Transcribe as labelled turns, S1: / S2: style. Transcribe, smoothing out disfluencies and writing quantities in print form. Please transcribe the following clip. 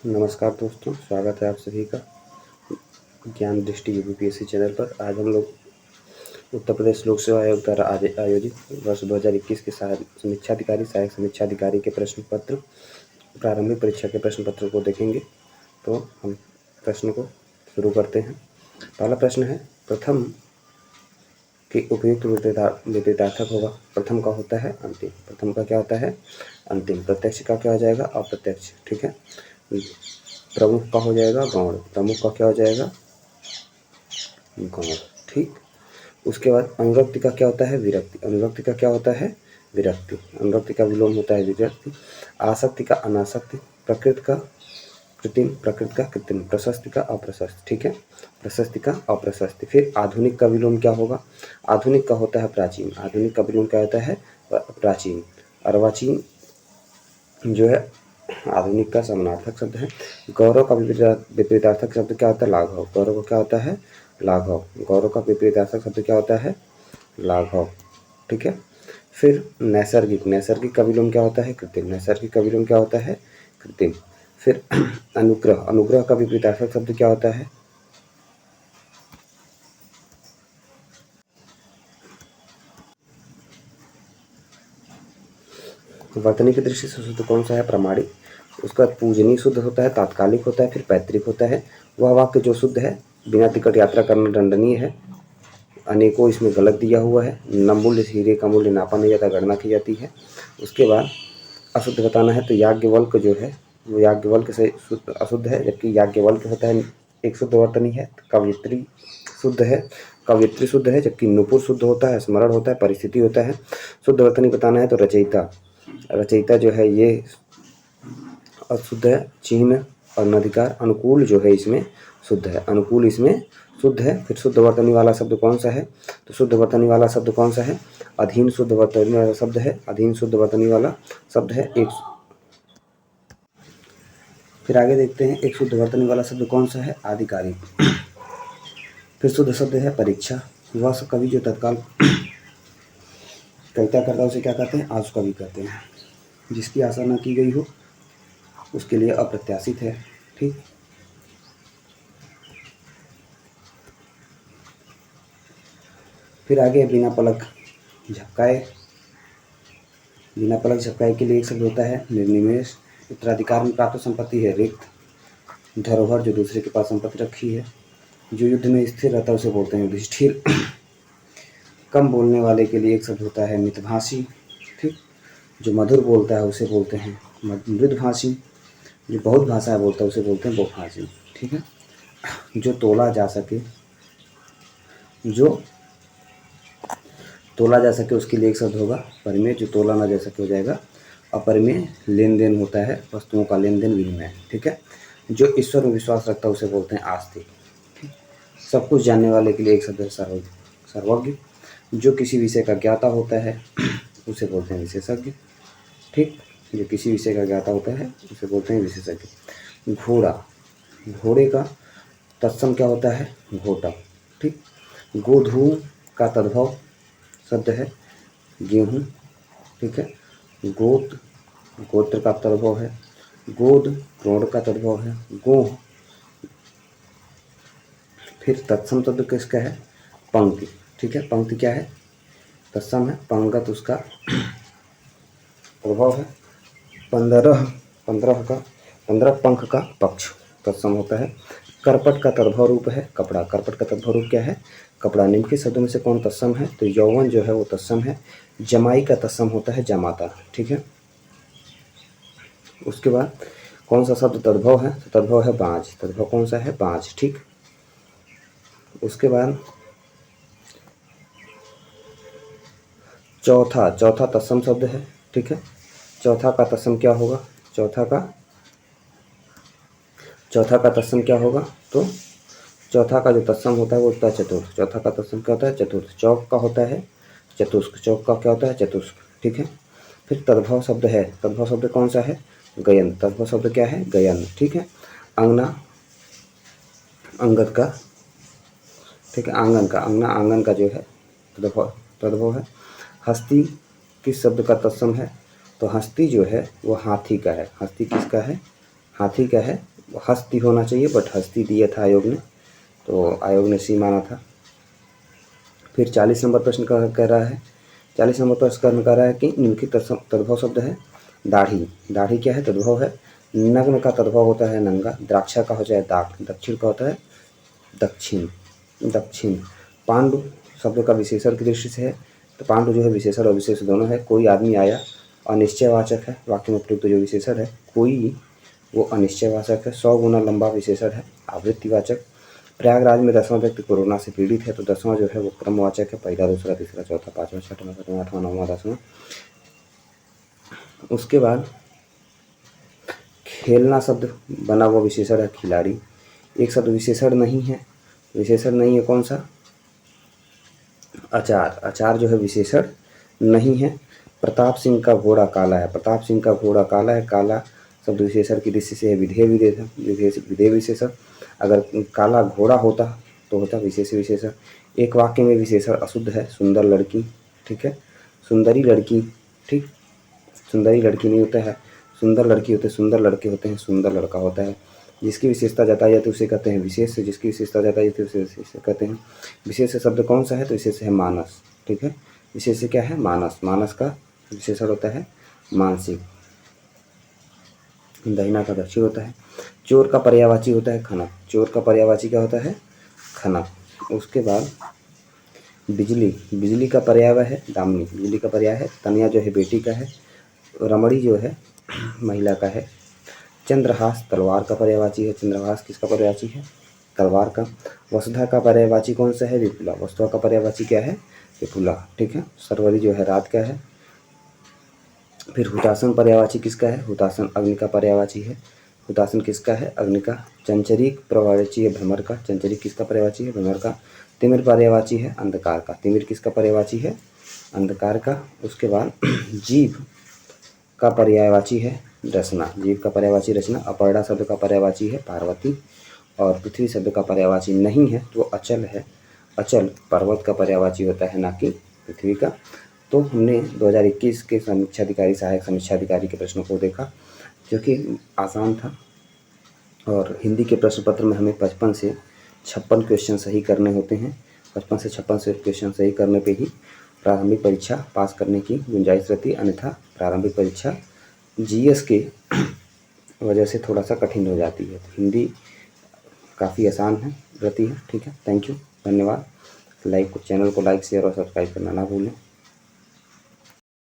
S1: नमस्कार दोस्तों, स्वागत है आप सभी का ज्ञान दृष्टि यूपीएससी चैनल पर। आज हम लोग उत्तर प्रदेश लोक सेवा आयोग द्वारा आयोजित वर्ष 2021 के सहायक समीक्षा अधिकारी के प्रश्न पत्र, प्रारंभिक परीक्षा के प्रश्न पत्र को देखेंगे। तो हम प्रश्न को शुरू करते हैं। पहला प्रश्न है, प्रथम के उपयुक्त विपरीतार्थक होगा। प्रथम का होता है अंतिम, प्रथम का क्या होता है अंतिम। प्रत्यक्ष का क्या हो जाएगा अप्रत्यक्ष, ठीक है। प्रमुख का हो जाएगा गौण, प्रमुख का क्या हो जाएगा गौण, ठीक। उसके बाद अनुरक्ति का क्या होता है विरक्ति, अनुरक्ति का क्या होता है विरक्ति, अनुरक्ति का विलोम होता है विरक्ति। आसक्ति का अनासक्ति, प्रकृति का कृत्रिम, प्रकृति का कृत्रिम, प्रशस्ति का अप्रशस्त, ठीक है, प्रशस्ति का अप्रशस्ति। फिर आधुनिक का विलोम क्या होगा, आधुनिक का होता है प्राचीन, आधुनिक का विलोम क्या होता है प्राचीन। अर्वाचीन जो है आधुनिक का समानार्थक शब्द है। गौरव का विपरीतार्थक शब्द क्या होता है लाघव, गौरव का क्या होता है लाघव, गौरव का विपरीतार्थक शब्द क्या होता है लाघव, ठीक है। फिर नैसर्गिक, नैसर्गिक का विलोम क्या होता है कृत्रिम, नैसर्गिक का विलोम क्या होता है कृत्रिम। फिर अनुग्रह, अनुग्रह का विपरीतार्थक शब्द क्या होता है वर्तनी की दृष्टि से शुद्ध कौन सा है प्रमाणिक। उसका पूजनीय शुद्ध होता है, तात्कालिक होता है, फिर पैतृक होता है। वह वाक्य जो शुद्ध है, बिना टिकट यात्रा करना दंडनीय है, अनेकों इसमें गलत दिया हुआ है, न मूल्य हीरे का मूल्य नापा नहीं जाता गणना की जाती है। उसके बाद अशुद्ध बताना है, तो याज्ञवल्क्य जो है वो याज्ञवल्क्य से अशुद्ध है, जबकि याज्ञवल्क्य होता है एक शुद्ध वर्तनी है। कवयित्री शुद्ध है, कवयित्री शुद्ध है, जबकि नुपुर शुद्ध होता है, स्मरण होता है, परिस्थिति होता है। शुद्ध वर्तनी बताना है तो रचयिता, रचयिता जो है ये अशुद्ध है। चिन्ह और नधिकार, अनुकूल जो है इसमें शुद्ध है, अनुकूल इसमें शुद्ध है। फिर शुद्ध वर्तनी वाला शब्द कौन सा है, तो शुद्ध वर्तनी वाला शब्द कौन सा है अधीन शुद्ध वर्तनी वाला शब्द है, अधीन शुद्ध वर्तनी वाला शब्द है एक। फिर आगे देखते हैं एक शुद्ध वर्तनी वाला शब्द कौन सा है आधिकारिक। फिर शुद्ध शब्द है परीक्षा, वह कवि जो तत्काल कविता करता है उसे क्या कहते हैं आशु कवि कहते हैं। जिसकी आशा न की गई हो उसके लिए अप्रत्याशित है, ठीक। फिर आगे बिना पलक झपकाए, बिना पलक झपकाए के लिए एक शब्द होता है निर्निमेष। उत्तराधिकार में प्राप्त संपत्ति है रिक्त, धरोहर जो दूसरे के पास संपत्ति रखी है। जो युद्ध में स्थिर रहता है उसे बोलते हैं युधिष्ठिर। कम बोलने वाले के लिए एक शब्द होता है मितभाषी, ठीक। जो मधुर बोलता है उसे बोलते हैं मृदभाषी, जो बहुत भाषाएं बोलता है उसे बोलते हैं बहुभाषी, ठीक है। जो तोला जा सके, जो तोला जा सके उसके लिए एक शब्द होगा परिमेय, जो तोला ना जा सके हो जाएगा अपरिमेय। लेन देन होता है वस्तुओं का लेन देन विनिमय, ठीक है। जो ईश्वर में विश्वास रखता है उसे बोलते हैं आस्तिक, ठीक। सब कुछ जानने वाले के लिए एक शब्द है सर्वज्ञ। जो किसी विषय का ज्ञाता होता है उसे बोलते हैं विशेषज्ञ, ठीक। जो किसी विषय का ज्ञाता होता है उसे बोलते हैं विशेषज्ञ। घोड़ा, घोड़े का तत्सम क्या होता है घोटक, ठीक। गोधूम का तद्भव शब्द है गेहूँ, ठीक है। गोत्र, गोत्र का तद्भव है गोद, प्रोढ़ का तद्भव है गोह। फिर तत्सम शब्द किसका है पंक्ति, ठीक है। पंक्ति क्या है तत्सम है, पंगत उसका प्रभाव है। 15 पंख का पक्ष तत्सम होता है। करपट का तद्भव रूप है कपड़ा, करपट का तद्भव रूप क्या है कपड़ा। निम्नलिखित शब्दों में से कौन तत्सम है, तो यौवन जो है वो तत्सम है। जमाई का तत्सम होता है जमाता, ठीक है। उसके बाद कौन सा शब्द तद्भव है, तो तद्भव है बाँझ, तद्भव कौन सा है बाँझ, ठीक। उसके बाद चौथा, चौथा तत्सम शब्द है, ठीक है। चौथा का तत्सम क्या होगा, चौथा का तत्सम क्या होगा, तो चौथा का जो तत्सम होता है वो होता है चतुर्थ। चौथा का तत्सम क्या होता है चतुर्थ। चौक का होता है चतुष्क, चौक का क्या होता है चतुष्क, ठीक है। फिर तद्भव शब्द है, तद्भव शब्द कौन सा है गयन, तद्भव शब्द क्या है गयन, ठीक है। अंगना, अंगद का, ठीक है। आंगन का, अंगना आंगन का जो है तद्भव है। हस्ती किस शब्द का तत्सम है, तो हस्ती जो है वो हाथी का है। हस्ती किसका है हाथी का है, हस्ती होना चाहिए, बट हस्ती दिया था आयोग ने, तो आयोग ने सी माना था। फिर 40 नंबर प्रश्न कह रहा है, 40 नंबर प्रश्न कह रहा है कि निम्नलिखित तद्भव शब्द है। दाढ़ी, दाढ़ी क्या है? तद्भव है। नग्न का तद्भव होता है नंगा। द्राक्षा का हो जाए दाग। दक्षिण का होता है दक्षिण, दक्षिण। पांडु शब्द का विशेषण की दृष्टि से है, तो पांडु जो है विशेषण और विशेष दोनों है। कोई आदमी आया, अनिश्चयवाचक है। वाक्य में प्रयुक्त जो विशेषण है कोई, वो अनिश्चयवाचक है। 100 गुना लंबा विशेषण है, आवृत्तिवाचक। प्रयागराज में 10वां व्यक्ति कोरोना से पीड़ित है, तो 10वां जो है वो क्रमवाचक है। पहला, दूसरा, तीसरा, चौथा, पांचवा, छठवां, सातवां, आठवां, नौवां, 10वां। उसके बाद खेलना शब्द बना हुआ विशेषण है खिलाड़ी। एक शब्द विशेषण नहीं है, विशेषण नहीं है कौन सा? अचार, अचार जो है विशेषण नहीं है। प्रताप सिंह का घोड़ा काला है। प्रताप सिंह का घोड़ा काला है। काला शब्द विशेषण की दृष्टि से है विधेय विधेय विशेषण। अगर काला घोड़ा होता तो होता विशेष विशेषण। एक वाक्य में विशेषण अशुद्ध है, सुंदर लड़की, ठीक है। सुंदरी लड़की, ठीक, सुंदरी लड़की नहीं होता है, सुंदर लड़की होते हैं, सुंदर लड़के होते हैं, सुंदर लड़का होता है। जिसकी विशेषता जताई जाती है उसे कहते हैं विशेष, जिसकी विशेषता जताई जाती है उसे विशेष कहते हैं। विशेष शब्द कौन सा है? तो विशेष है मानस, ठीक है। विशेष क्या है? मानस। मानस का विशेषण होता है मानसिक। दहिना का दक्षिण होता है। चोर का पर्यायवाची होता है खनक। चोर का पर्यायवाची क्या होता है? खनक। उसके बाद बिजली, बिजली का पर्याय है दामिनी। बिजली का पर्याय है। तनया जो है बेटी का है। रमणी जो है महिला का है। चंद्रहास तलवार का पर्यायवाची है। चंद्रहास किसका पर्यायवाची है? तलवार का। वसुधा का पर्यायवाची कौन सा है? विपुला। वसुधा का पर्यायवाची क्या है? विपुला, ठीक है। सरवरी जो है रात का है। फिर हुतासन पर्यायवाची किसका है? हुतासन अग्नि का पर्यायवाची है। हुतासन किसका है? अग्नि का। चंचरीक पर्यायवाची है भ्रमर का। चंचरीक किसका पर्यायवाची है? भ्रमर का। तिमिर पर्यायवाची है अंधकार का। तिमिर किसका पर्यायवाची है? अंधकार का। उसके बाद जीव का पर्यायवाची है रचना। जीव का पर्यायवाची रचना। अपर्णा शब्द का पर्यायवाची है पार्वती। और पृथ्वी शब्द का पर्यायवाची नहीं है तो अचल है। अचल पर्वत का पर्यायवाची होता है, ना कि पृथ्वी का। तो हमने 2021 के समीक्षाधिकारी सहायक समीक्षाधिकारी के प्रश्नों को देखा, जो कि आसान था। और हिंदी के प्रश्न पत्र में हमें 55 से 56 क्वेश्चन सही करने होते हैं। 55 से 56 क्वेश्चन सही करने पे ही प्रारंभिक परीक्षा पास करने की गुंजाइश रहती है, अन्यथा प्रारंभिक परीक्षा जीएस के वजह से थोड़ा सा कठिन हो जाती है। हिंदी काफ़ी आसान है रहती है, ठीक है। थैंक यू, धन्यवाद। चैनल को लाइक, शेयर और सब्सक्राइब करना ना भूलें।